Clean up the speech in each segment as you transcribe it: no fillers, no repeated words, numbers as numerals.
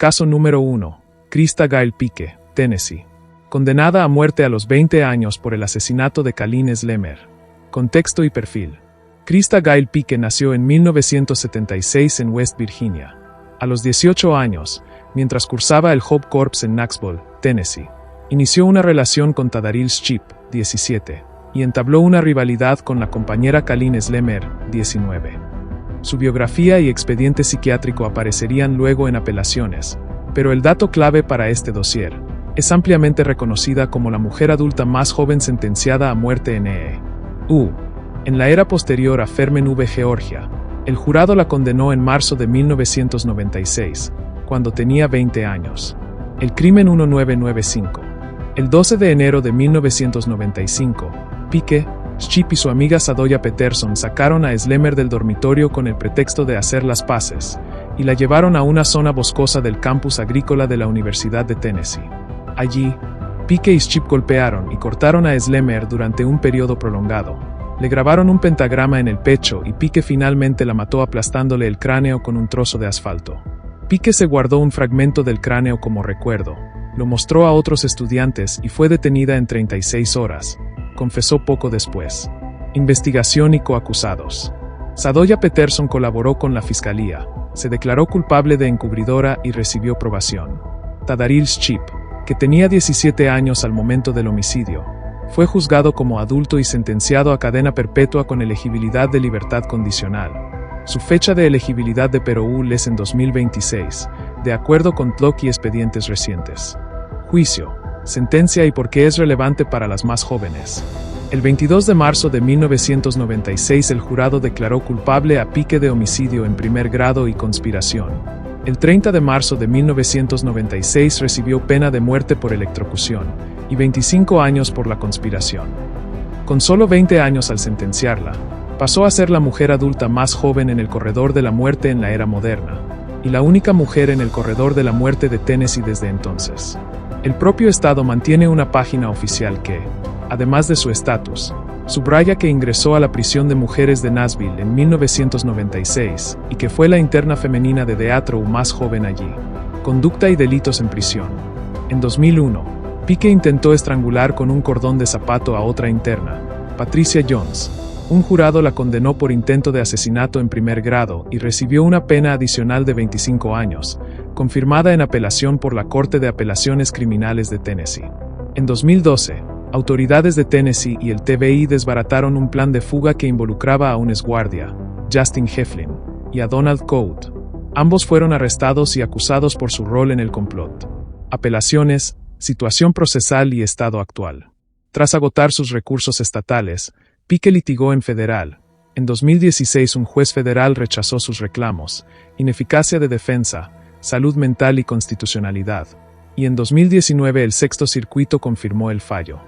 Caso número 1. Krista Gail Pike, Tennessee. Condenada a muerte a los 20 años por el asesinato de Colleen Slemer. Contexto y perfil. Krista Gail Pike nació en 1976 en West Virginia. A los 18 años, mientras cursaba el Hope Corps en Knoxville, Tennessee, inició una relación con Tadaril Shipp, 17, y entabló una rivalidad con la compañera Colleen Slemer, 19. Su biografía y expediente psiquiátrico aparecerían luego en apelaciones, pero el dato clave para este dossier: es ampliamente reconocida como la mujer adulta más joven sentenciada a muerte en E.U. En la era posterior a Fermen v. Georgia, el jurado la condenó en marzo de 1996, cuando tenía 20 años. El crimen 1995. El 12 de enero de 1995, Pike, Shipp y su amiga Sadoya Peterson sacaron a Slemer del dormitorio con el pretexto de hacer las paces, y la llevaron a una zona boscosa del campus agrícola de la Universidad de Tennessee. Allí, Pike y Shipp golpearon y cortaron a Slemer durante un periodo prolongado. Le grabaron un pentagrama en el pecho y Pike finalmente la mató aplastándole el cráneo con un trozo de asfalto. Pike se guardó un fragmento del cráneo como recuerdo, lo mostró a otros estudiantes y fue detenida en 36 horas. Confesó poco después. Investigación y coacusados. Sadoya Peterson colaboró con la fiscalía, se declaró culpable de encubridora y recibió probación. Tadaril Shipp, que tenía 17 años al momento del homicidio, fue juzgado como adulto y sentenciado a cadena perpetua con elegibilidad de libertad condicional. Su fecha de elegibilidad de parole es en 2026, de acuerdo con TLOC y expedientes recientes. Juicio, sentencia y por qué es relevante para las más jóvenes. El 22 de marzo de 1996 el jurado declaró culpable a Pike de homicidio en primer grado y conspiración. El 30 de marzo de 1996 recibió pena de muerte por electrocución, y 25 años por la conspiración. Con solo 20 años al sentenciarla, pasó a ser la mujer adulta más joven en el corredor de la muerte en la era moderna, y la única mujer en el corredor de la muerte de Tennessee desde entonces. El propio estado mantiene una página oficial que, además de su estatus, subraya que ingresó a la prisión de mujeres de Nashville en 1996 y que fue la interna femenina de Death-Row más joven allí. Conducta y delitos en prisión. En 2001, Pike intentó estrangular con un cordón de zapato a otra interna, Patricia Jones. Un jurado la condenó por intento de asesinato en primer grado y recibió una pena adicional de 25 años, confirmada en apelación por la Corte de Apelaciones Criminales de Tennessee. En 2012, autoridades de Tennessee y el TBI desbarataron un plan de fuga que involucraba a un exguardia, Justin Heflin, y a Donald Coate. Ambos fueron arrestados y acusados por su rol en el complot. Apelaciones, situación procesal y estado actual. Tras agotar sus recursos estatales, Pike litigó en federal. En 2016 un juez federal rechazó sus reclamos, ineficacia de defensa, salud mental y constitucionalidad, y en 2019 el Sexto Circuito confirmó el fallo.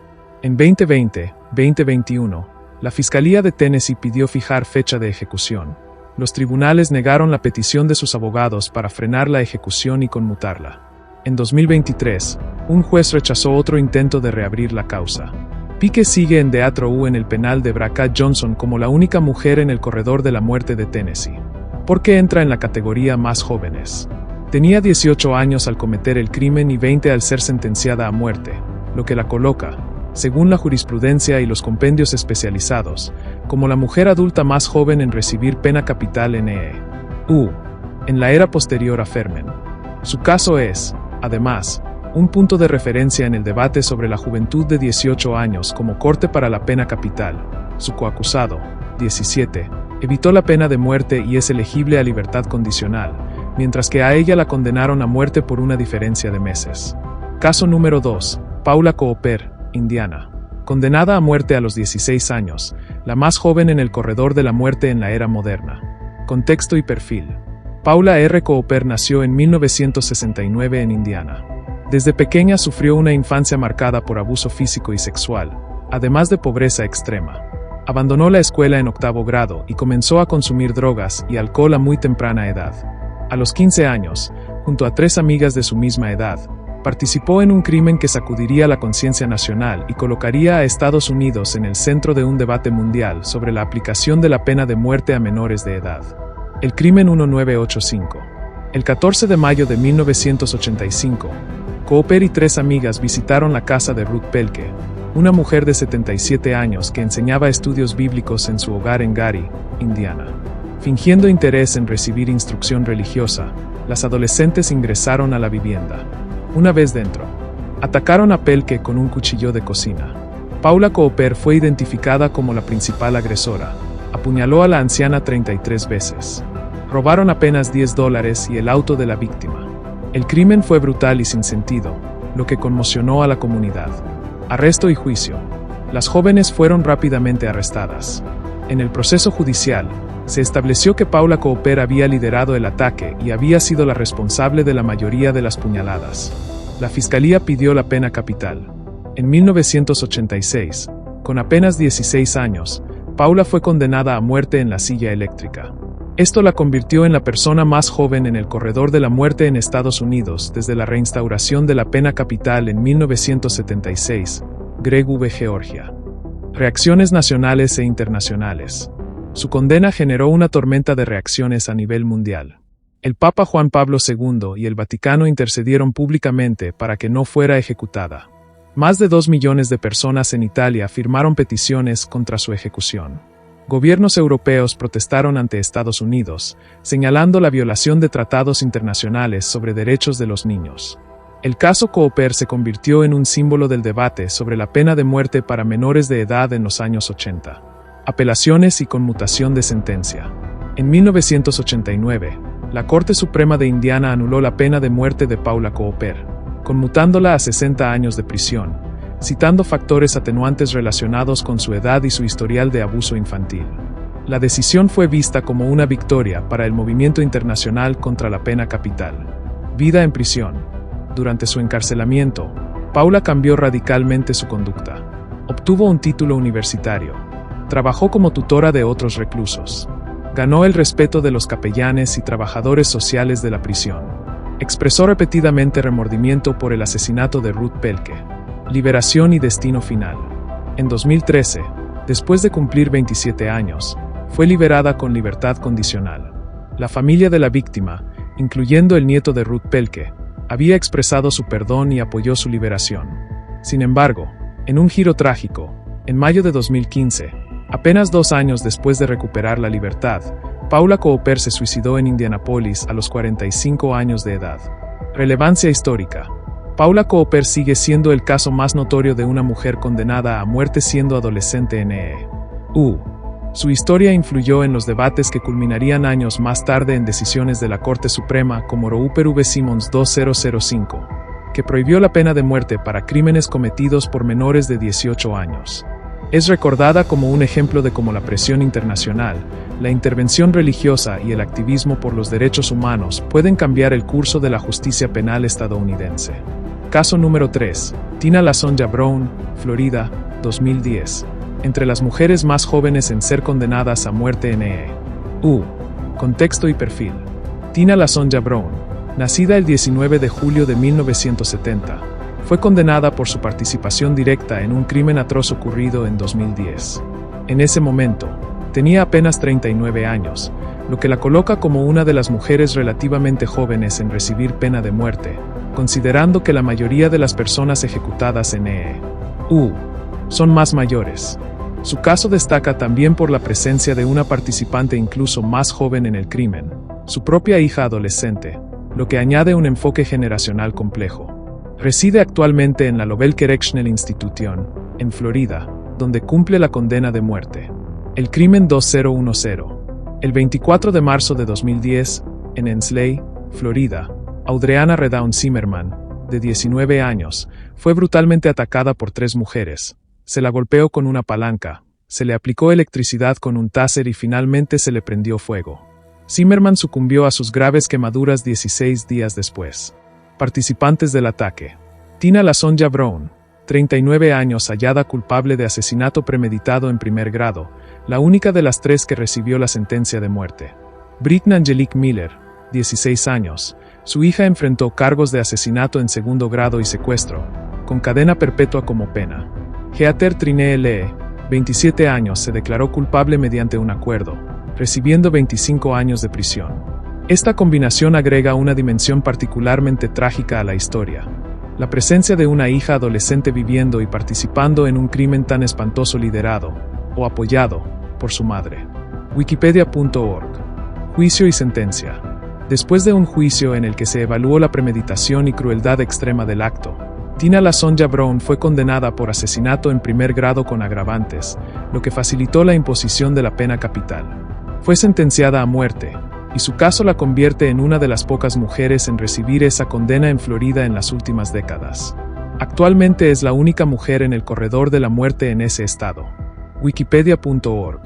En 2020-2021, la Fiscalía de Tennessee pidió fijar fecha de ejecución. Los tribunales negaron la petición de sus abogados para frenar la ejecución y conmutarla. En 2023, un juez rechazó otro intento de reabrir la causa. Pike sigue en Death-Row en el penal de Braca Johnson como la única mujer en el corredor de la muerte de Tennessee. ¿Por qué entra en la categoría más jóvenes? Tenía 18 años al cometer el crimen y 20 al ser sentenciada a muerte, lo que la coloca, según la jurisprudencia y los compendios especializados, como la mujer adulta más joven en recibir pena capital en E.U. en la era posterior a Fermen. Su caso es, además, un punto de referencia en el debate sobre la juventud de 18 años como corte para la pena capital. Su coacusado, 17, evitó la pena de muerte y es elegible a libertad condicional, mientras que a ella la condenaron a muerte por una diferencia de meses. Caso número 2, Paula Cooper, Indiana. Condenada a muerte a los 16 años, la más joven en el corredor de la muerte en la era moderna. Contexto y perfil. Paula R. Cooper nació en 1969 en Indiana. Desde pequeña sufrió una infancia marcada por abuso físico y sexual, además de pobreza extrema. Abandonó la escuela en 8º grado y comenzó a consumir drogas y alcohol a muy temprana edad. A los 15 años, junto a 3 amigas de su misma edad, participó en un crimen que sacudiría la conciencia nacional y colocaría a Estados Unidos en el centro de un debate mundial sobre la aplicación de la pena de muerte a menores de edad. El crimen 1985. El 14 de mayo de 1985, Cooper y 3 amigas visitaron la casa de Ruth Pelke, una mujer de 77 años que enseñaba estudios bíblicos en su hogar en Gary, Indiana. Fingiendo interés en recibir instrucción religiosa, las adolescentes ingresaron a la vivienda. Una vez dentro, atacaron a Pelke con un cuchillo de cocina. Paula Cooper fue identificada como la principal agresora. Apuñaló a la anciana 33 veces. Robaron apenas $10 y el auto de la víctima. El crimen fue brutal y sin sentido, lo que conmocionó a la comunidad. Arresto y juicio. Las jóvenes fueron rápidamente arrestadas. En el proceso judicial, se estableció que Paula Cooper había liderado el ataque y había sido la responsable de la mayoría de las puñaladas. La fiscalía pidió la pena capital. En 1986, con apenas 16 años, Paula fue condenada a muerte en la silla eléctrica. Esto la convirtió en la persona más joven en el corredor de la muerte en Estados Unidos desde la reinstauración de la pena capital en 1976, Greg V. Georgia. Reacciones nacionales e internacionales. Su condena generó una tormenta de reacciones a nivel mundial. El Papa Juan Pablo II y el Vaticano intercedieron públicamente para que no fuera ejecutada. Más de 2 millones de personas en Italia firmaron peticiones contra su ejecución. Gobiernos europeos protestaron ante Estados Unidos, señalando la violación de tratados internacionales sobre derechos de los niños. El caso Cooper se convirtió en un símbolo del debate sobre la pena de muerte para menores de edad en los años 80. Apelaciones y conmutación de sentencia. En 1989, la Corte Suprema de Indiana anuló la pena de muerte de Paula Cooper, conmutándola a 60 años de prisión, citando factores atenuantes relacionados con su edad y su historial de abuso infantil. La decisión fue vista como una victoria para el movimiento internacional contra la pena capital. Vida en prisión. Durante su encarcelamiento, Paula cambió radicalmente su conducta. Obtuvo un título universitario. Trabajó como tutora de otros reclusos. Ganó el respeto de los capellanes y trabajadores sociales de la prisión. Expresó repetidamente remordimiento por el asesinato de Ruth Pelke. Liberación y destino final. En 2013, después de cumplir 27 años, fue liberada con libertad condicional. La familia de la víctima, incluyendo el nieto de Ruth Pelke, había expresado su perdón y apoyó su liberación. Sin embargo, en un giro trágico, en mayo de 2015, apenas 2 años después de recuperar la libertad, Paula Cooper se suicidó en Indianápolis a los 45 años de edad. Relevancia histórica. Paula Cooper sigue siendo el caso más notorio de una mujer condenada a muerte siendo adolescente en EU. Su historia influyó en los debates que culminarían años más tarde en decisiones de la Corte Suprema como Roe v. Simmons 2005, que prohibió la pena de muerte para crímenes cometidos por menores de 18 años. Es recordada como un ejemplo de cómo la presión internacional, la intervención religiosa y el activismo por los derechos humanos pueden cambiar el curso de la justicia penal estadounidense. Caso número 3. Tina LaSonja Brown, Florida, 2010. Entre las mujeres más jóvenes en ser condenadas a muerte en EU. Contexto y perfil. Tina LaSonja Brown, nacida el 19 de julio de 1970, fue condenada por su participación directa en un crimen atroz ocurrido en 2010. En ese momento, tenía apenas 39 años, lo que la coloca como una de las mujeres relativamente jóvenes en recibir pena de muerte, considerando que la mayoría de las personas ejecutadas en EU son más mayores. Su caso destaca también por la presencia de una participante incluso más joven en el crimen, su propia hija adolescente, lo que añade un enfoque generacional complejo. Reside actualmente en la Lovell Correctional Institution, en Florida, donde cumple la condena de muerte. El crimen 2010. El 24 de marzo de 2010, en Ensley, Florida, Audriana Redown Zimmerman, de 19 años, fue brutalmente atacada por 3 mujeres. Se la golpeó con una palanca, se le aplicó electricidad con un taser y finalmente se le prendió fuego. Zimmerman sucumbió a sus graves quemaduras 16 días después. Participantes del ataque. Tina LaSonja Brown, 39 años, hallada culpable de asesinato premeditado en primer grado, la única de las 3 que recibió la sentencia de muerte. Britney Angelique Miller, 16 años, su hija enfrentó cargos de asesinato en segundo grado y secuestro, con cadena perpetua como pena. Heather Trinée Lee, 27 años, se declaró culpable mediante un acuerdo, recibiendo 25 años de prisión. Esta combinación agrega una dimensión particularmente trágica a la historia. La presencia de una hija adolescente viviendo y participando en un crimen tan espantoso liderado, o apoyado, por su madre. Wikipedia.org. Juicio y sentencia. Después de un juicio en el que se evaluó la premeditación y crueldad extrema del acto, Tina LaSonja Brown fue condenada por asesinato en primer grado con agravantes, lo que facilitó la imposición de la pena capital. Fue sentenciada a muerte, y su caso la convierte en una de las pocas mujeres en recibir esa condena en Florida en las últimas décadas. Actualmente es la única mujer en el corredor de la muerte en ese estado. Wikipedia.org.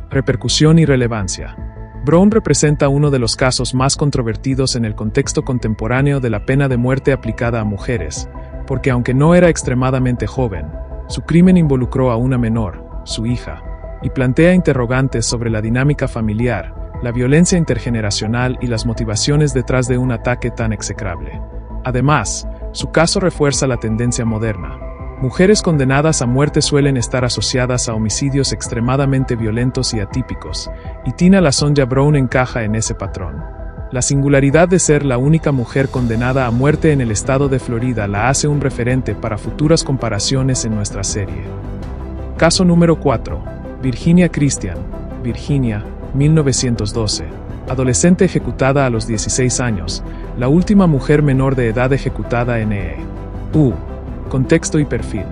Repercusión y relevancia. Brown representa uno de los casos más controvertidos en el contexto contemporáneo de la pena de muerte aplicada a mujeres, porque aunque no era extremadamente joven, su crimen involucró a una menor, su hija, y plantea interrogantes sobre la dinámica familiar, la violencia intergeneracional y las motivaciones detrás de un ataque tan execrable. Además, su caso refuerza la tendencia moderna. Mujeres condenadas a muerte suelen estar asociadas a homicidios extremadamente violentos y atípicos, y Tina LaSonja Brown encaja en ese patrón. La singularidad de ser la única mujer condenada a muerte en el estado de Florida la hace un referente para futuras comparaciones en nuestra serie. Caso número 4. Virginia Christian, Virginia, 1912. Adolescente ejecutada a los 16 años, la última mujer menor de edad ejecutada en E.U. Contexto y perfil.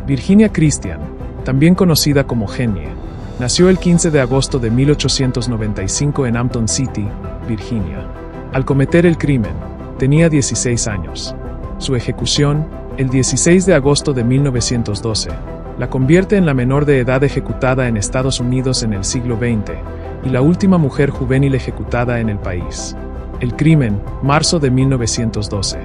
Virginia Christian, también conocida como Genie, nació el 15 de agosto de 1895 en Hampton City, Virginia. Al cometer el crimen, tenía 16 años. Su ejecución, el 16 de agosto de 1912, la convierte en la menor de edad ejecutada en Estados Unidos en el siglo XX, y la última mujer juvenil ejecutada en el país. El crimen, marzo de 1912.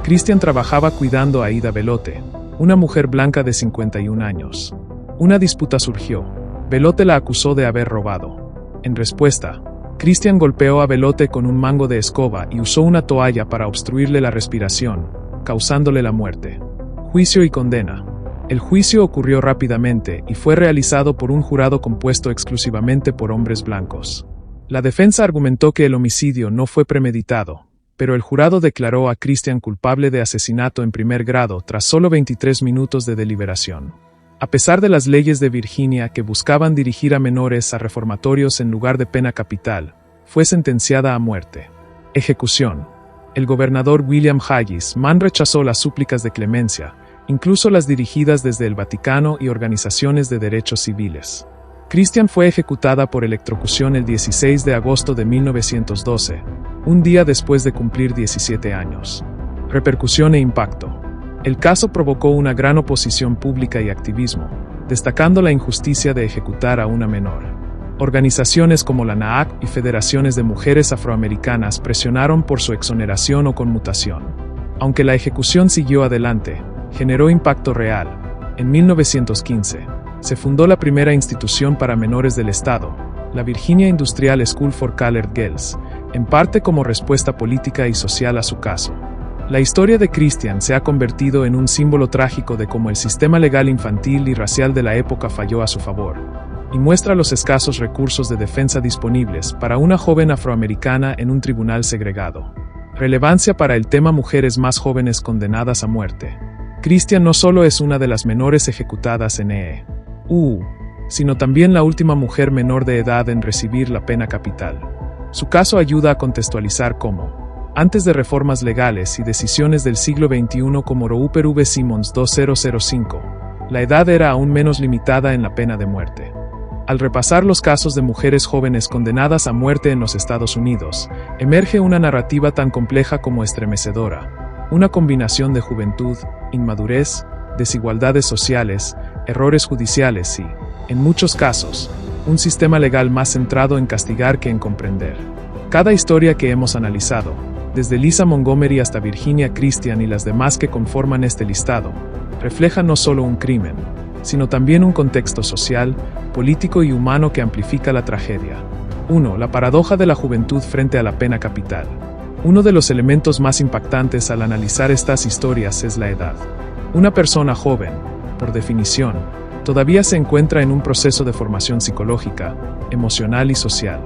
Christian trabajaba cuidando a Ida Belote, una mujer blanca de 51 años. Una disputa surgió. Belote la acusó de haber robado. En respuesta, Christian golpeó a Belote con un mango de escoba y usó una toalla para obstruirle la respiración, causándole la muerte. Juicio y condena. El juicio ocurrió rápidamente y fue realizado por un jurado compuesto exclusivamente por hombres blancos. La defensa argumentó que el homicidio no fue premeditado, pero el jurado declaró a Christian culpable de asesinato en primer grado tras solo 23 minutos de deliberación. A pesar de las leyes de Virginia que buscaban dirigir a menores a reformatorios en lugar de pena capital, fue sentenciada a muerte. Ejecución. El gobernador William Haggis Mann rechazó las súplicas de clemencia, incluso las dirigidas desde el Vaticano y organizaciones de derechos civiles. Christian fue ejecutada por electrocución el 16 de agosto de 1912, un día después de cumplir 17 años. Repercusión e impacto. El caso provocó una gran oposición pública y activismo, destacando la injusticia de ejecutar a una menor. Organizaciones como la NAAC y federaciones de mujeres afroamericanas presionaron por su exoneración o conmutación. Aunque la ejecución siguió adelante, generó impacto real. En 1915, se fundó la primera institución para menores del estado, la Virginia Industrial School for Colored Girls, en parte como respuesta política y social a su caso. La historia de Christian se ha convertido en un símbolo trágico de cómo el sistema legal infantil y racial de la época falló a su favor, y muestra los escasos recursos de defensa disponibles para una joven afroamericana en un tribunal segregado. Relevancia para el tema mujeres más jóvenes condenadas a muerte. Christian no solo es una de las menores ejecutadas en E.U., sino también la última mujer menor de edad en recibir la pena capital. Su caso ayuda a contextualizar cómo, antes de reformas legales y decisiones del siglo XXI como Roe v. Simmons 2005, la edad era aún menos limitada en la pena de muerte. Al repasar los casos de mujeres jóvenes condenadas a muerte en los Estados Unidos, emerge una narrativa tan compleja como estremecedora, una combinación de juventud, inmadurez, desigualdades sociales, errores judiciales y, en muchos casos, un sistema legal más centrado en castigar que en comprender. Cada historia que hemos analizado, desde Lisa Montgomery hasta Virginia Christian y las demás que conforman este listado, refleja no solo un crimen, sino también un contexto social, político y humano que amplifica la tragedia. 1. La paradoja de la juventud frente a la pena capital. Uno de los elementos más impactantes al analizar estas historias es la edad. Una persona joven, por definición, todavía se encuentra en un proceso de formación psicológica, emocional y social.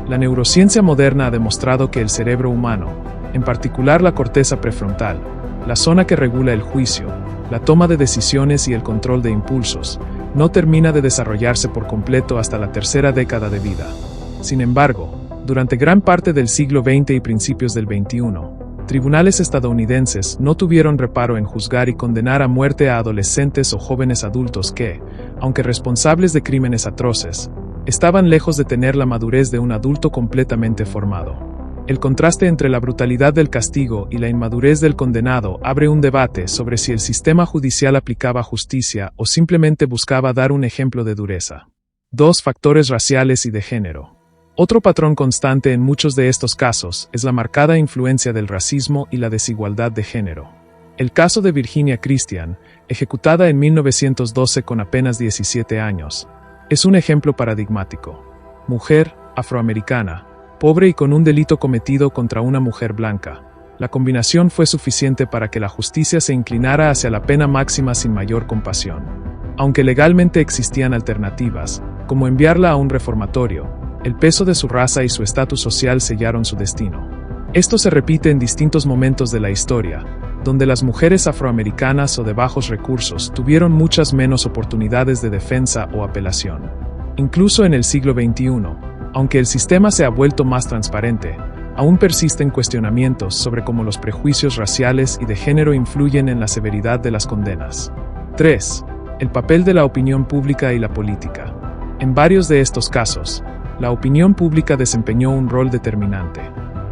La neurociencia moderna ha demostrado que el cerebro humano, en particular la corteza prefrontal, la zona que regula el juicio, la toma de decisiones y el control de impulsos, no termina de desarrollarse por completo hasta la tercera década de vida. Sin embargo, durante gran parte del siglo XX y principios del XXI, tribunales estadounidenses no tuvieron reparo en juzgar y condenar a muerte a adolescentes o jóvenes adultos que, aunque responsables de crímenes atroces, estaban lejos de tener la madurez de un adulto completamente formado. El contraste entre la brutalidad del castigo y la inmadurez del condenado abre un debate sobre si el sistema judicial aplicaba justicia o simplemente buscaba dar un ejemplo de dureza. 2. Factores raciales y de género. Otro patrón constante en muchos de estos casos es la marcada influencia del racismo y la desigualdad de género. El caso de Virginia Christian, ejecutada en 1912 con apenas 17 años, es un ejemplo paradigmático. Mujer, afroamericana, pobre y con un delito cometido contra una mujer blanca. La combinación fue suficiente para que la justicia se inclinara hacia la pena máxima sin mayor compasión. Aunque legalmente existían alternativas, como enviarla a un reformatorio, el peso de su raza y su estatus social sellaron su destino. Esto se repite en distintos momentos de la historia, donde las mujeres afroamericanas o de bajos recursos tuvieron muchas menos oportunidades de defensa o apelación. Incluso en el siglo XXI, aunque el sistema se ha vuelto más transparente, aún persisten cuestionamientos sobre cómo los prejuicios raciales y de género influyen en la severidad de las condenas. 3. El papel de la opinión pública y la política. En varios de estos casos, la opinión pública desempeñó un rol determinante.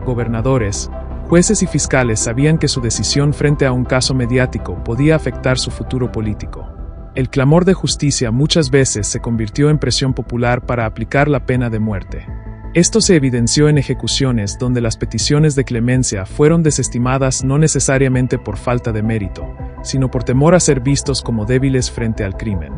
Gobernadores, jueces y fiscales sabían que su decisión frente a un caso mediático podía afectar su futuro político. El clamor de justicia muchas veces se convirtió en presión popular para aplicar la pena de muerte. Esto se evidenció en ejecuciones donde las peticiones de clemencia fueron desestimadas no necesariamente por falta de mérito, sino por temor a ser vistos como débiles frente al crimen.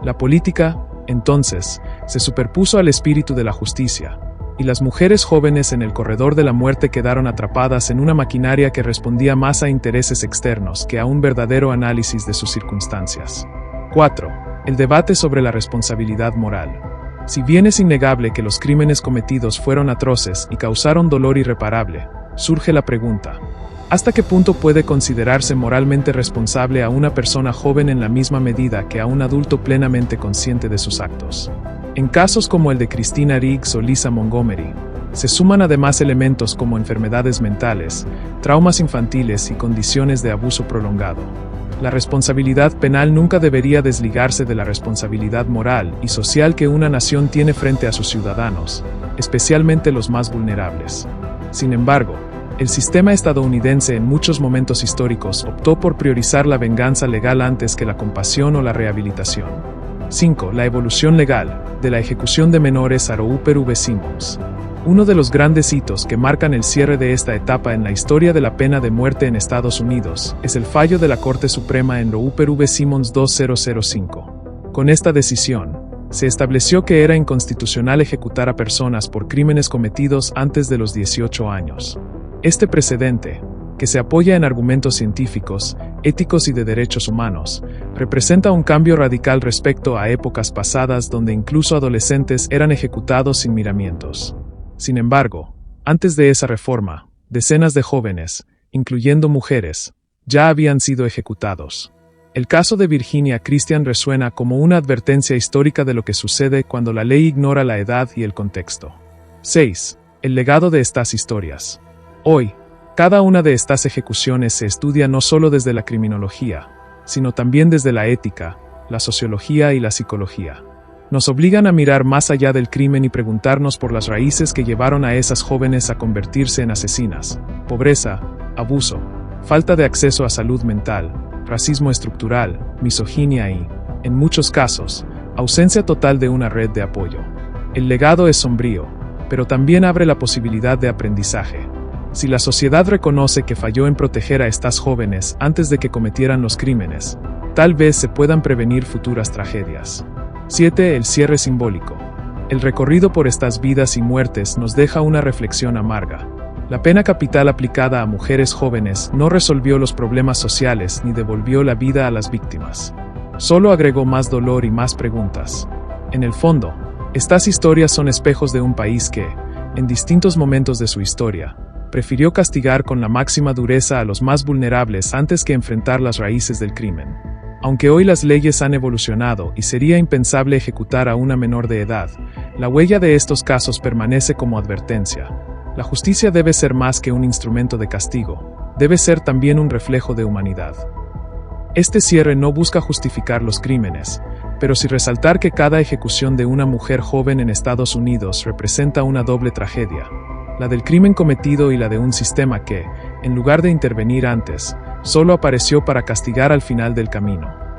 La política, entonces, se superpuso al espíritu de la justicia, y las mujeres jóvenes en el corredor de la muerte quedaron atrapadas en una maquinaria que respondía más a intereses externos que a un verdadero análisis de sus circunstancias. 4. El debate sobre la responsabilidad moral. Si bien es innegable que los crímenes cometidos fueron atroces y causaron dolor irreparable, surge la pregunta: ¿hasta qué punto puede considerarse moralmente responsable a una persona joven en la misma medida que a un adulto plenamente consciente de sus actos? En casos como el de Christina Riggs o Lisa Montgomery, se suman además elementos como enfermedades mentales, traumas infantiles y condiciones de abuso prolongado. La responsabilidad penal nunca debería desligarse de la responsabilidad moral y social que una nación tiene frente a sus ciudadanos, especialmente los más vulnerables. Sin embargo, el sistema estadounidense en muchos momentos históricos optó por priorizar la venganza legal antes que la compasión o la rehabilitación. 5. La evolución legal, de la ejecución de menores a Rooper V. Simmons. Uno de los grandes hitos que marcan el cierre de esta etapa en la historia de la pena de muerte en Estados Unidos es el fallo de la Corte Suprema en Rooper V. Simmons 2005. Con esta decisión, se estableció que era inconstitucional ejecutar a personas por crímenes cometidos antes de los 18 años. Este precedente, que se apoya en argumentos científicos, éticos y de derechos humanos, representa un cambio radical respecto a épocas pasadas donde incluso adolescentes eran ejecutados sin miramientos. Sin embargo, antes de esa reforma, decenas de jóvenes, incluyendo mujeres, ya habían sido ejecutados. El caso de Virginia Christian resuena como una advertencia histórica de lo que sucede cuando la ley ignora la edad y el contexto. 6. El legado de estas historias. Hoy, cada una de estas ejecuciones se estudia no solo desde la criminología, sino también desde la ética, la sociología y la psicología. Nos obligan a mirar más allá del crimen y preguntarnos por las raíces que llevaron a esas jóvenes a convertirse en asesinas: pobreza, abuso, falta de acceso a salud mental, racismo estructural, misoginia y, en muchos casos, ausencia total de una red de apoyo. El legado es sombrío, pero también abre la posibilidad de aprendizaje. Si la sociedad reconoce que falló en proteger a estas jóvenes antes de que cometieran los crímenes, tal vez se puedan prevenir futuras tragedias. 7. El cierre simbólico. El recorrido por estas vidas y muertes nos deja una reflexión amarga. La pena capital aplicada a mujeres jóvenes no resolvió los problemas sociales ni devolvió la vida a las víctimas. Solo agregó más dolor y más preguntas. En el fondo, estas historias son espejos de un país que, en distintos momentos de su historia, prefirió castigar con la máxima dureza a los más vulnerables antes que enfrentar las raíces del crimen. Aunque hoy las leyes han evolucionado y sería impensable ejecutar a una menor de edad, la huella de estos casos permanece como advertencia. La justicia debe ser más que un instrumento de castigo, debe ser también un reflejo de humanidad. Este cierre no busca justificar los crímenes, pero sí resaltar que cada ejecución de una mujer joven en Estados Unidos representa una doble tragedia, la del crimen cometido y la de un sistema que, en lugar de intervenir antes, solo apareció para castigar al final del camino.